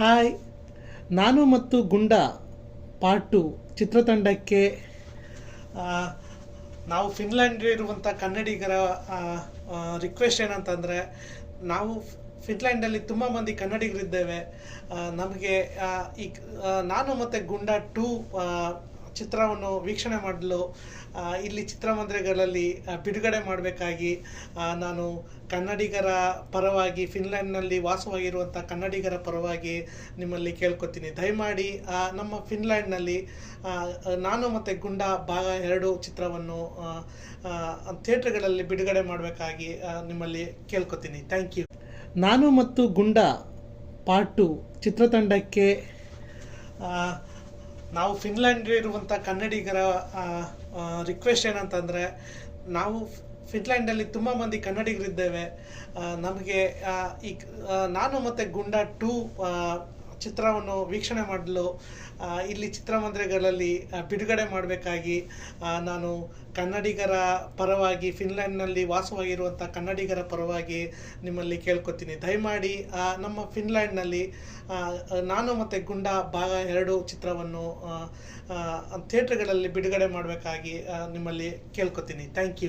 Hi, ನಾನು ಮತ್ತು ಗುಂಡ part 2 ಚಿತ್ರತಂಡಕ್ಕೆ ಆ, ನಾವು ಫಿನ್ಲ್ಯಾಂಡ್ಲಿರುವಂಥ ಕನ್ನಡಿಗರ ರಿಕ್ವೆಸ್ಟ್ ಏನಂತಂದರೆ, ನಾವು ಫಿನ್ಲ್ಯಾಂಡಲ್ಲಿ ತುಂಬ ಮಂದಿ ಕನ್ನಡಿಗರಿದ್ದೇವೆ. ನಮಗೆ ಈ ನಾನು ಮತ್ತು ಗುಂಡ 2 ಚಿತ್ರವನ್ನು ವೀಕ್ಷಣೆ ಮಾಡಲು ಇಲ್ಲಿ ಚಿತ್ರಮಂದಿರಗಳಲ್ಲಿ ಬಿಡುಗಡೆ ಮಾಡಬೇಕಾಗಿ ನಾನು ಕನ್ನಡಿಗರ ಪರವಾಗಿ, ಫಿನ್ಲ್ಯಾಂಡ್ನಲ್ಲಿ ವಾಸವಾಗಿರುವಂಥ ಕನ್ನಡಿಗರ ಪರವಾಗಿ ನಿಮ್ಮಲ್ಲಿ ಕೇಳ್ಕೊತೀನಿ. ದಯಮಾಡಿ ನಮ್ಮ ಫಿನ್ಲ್ಯಾಂಡ್ನಲ್ಲಿ ನಾನು ಮತ್ತು ಗುಂಡ ಭಾಗ 2 ಚಿತ್ರವನ್ನು ಥಿಯೇಟ್ರ್ಗಳಲ್ಲಿ ಬಿಡುಗಡೆ ಮಾಡಬೇಕಾಗಿ ನಿಮ್ಮಲ್ಲಿ ಕೇಳ್ಕೊತೀನಿ. Thank you. ನಾನು ಮತ್ತು ಗುಂಡ ಪಾರ್ಟ್ 2 ಚಿತ್ರತಂಡಕ್ಕೆ ನಾವು ಫಿನ್ಲ್ಯಾಂಡ್ಲಿರುವಂಥ ಕನ್ನಡಿಗರ ರಿಕ್ವೆಸ್ಟ್ ಏನಂತಂದರೆ, ನಾವು ಫಿನ್ಲ್ಯಾಂಡಲ್ಲಿ ತುಂಬ ಮಂದಿ ಕನ್ನಡಿಗರಿದ್ದೇವೆ. ನಮಗೆ ಈ ನಾನು ಮತ್ತು ಗುಂಡ 2 ಚಿತ್ರವನ್ನು ವೀಕ್ಷಣೆ ಮಾಡಲು ಇಲ್ಲಿ ಚಿತ್ರಮಂದಿರಗಳಲ್ಲಿ ಬಿಡುಗಡೆ ಮಾಡಬೇಕಾಗಿ ನಾನು ಕನ್ನಡಿಗರ ಪರವಾಗಿ, ಫಿನ್ಲ್ಯಾಂಡ್ನಲ್ಲಿ ವಾಸವಾಗಿರುವಂಥ ಕನ್ನಡಿಗರ ಪರವಾಗಿ ನಿಮ್ಮಲ್ಲಿ ಕೇಳ್ಕೊತೀನಿ. ದಯಮಾಡಿ ನಮ್ಮ ಫಿನ್ಲ್ಯಾಂಡ್ನಲ್ಲಿ ನಾನು ಮತ್ತು ಗುಂಡ ಭಾಗ 2 ಚಿತ್ರವನ್ನು ಥಿಯೇಟ್ರ್ಗಳಲ್ಲಿ ಬಿಡುಗಡೆ ಮಾಡಬೇಕಾಗಿ ನಿಮ್ಮಲ್ಲಿ ಕೇಳ್ಕೊತೀನಿ. Thank you.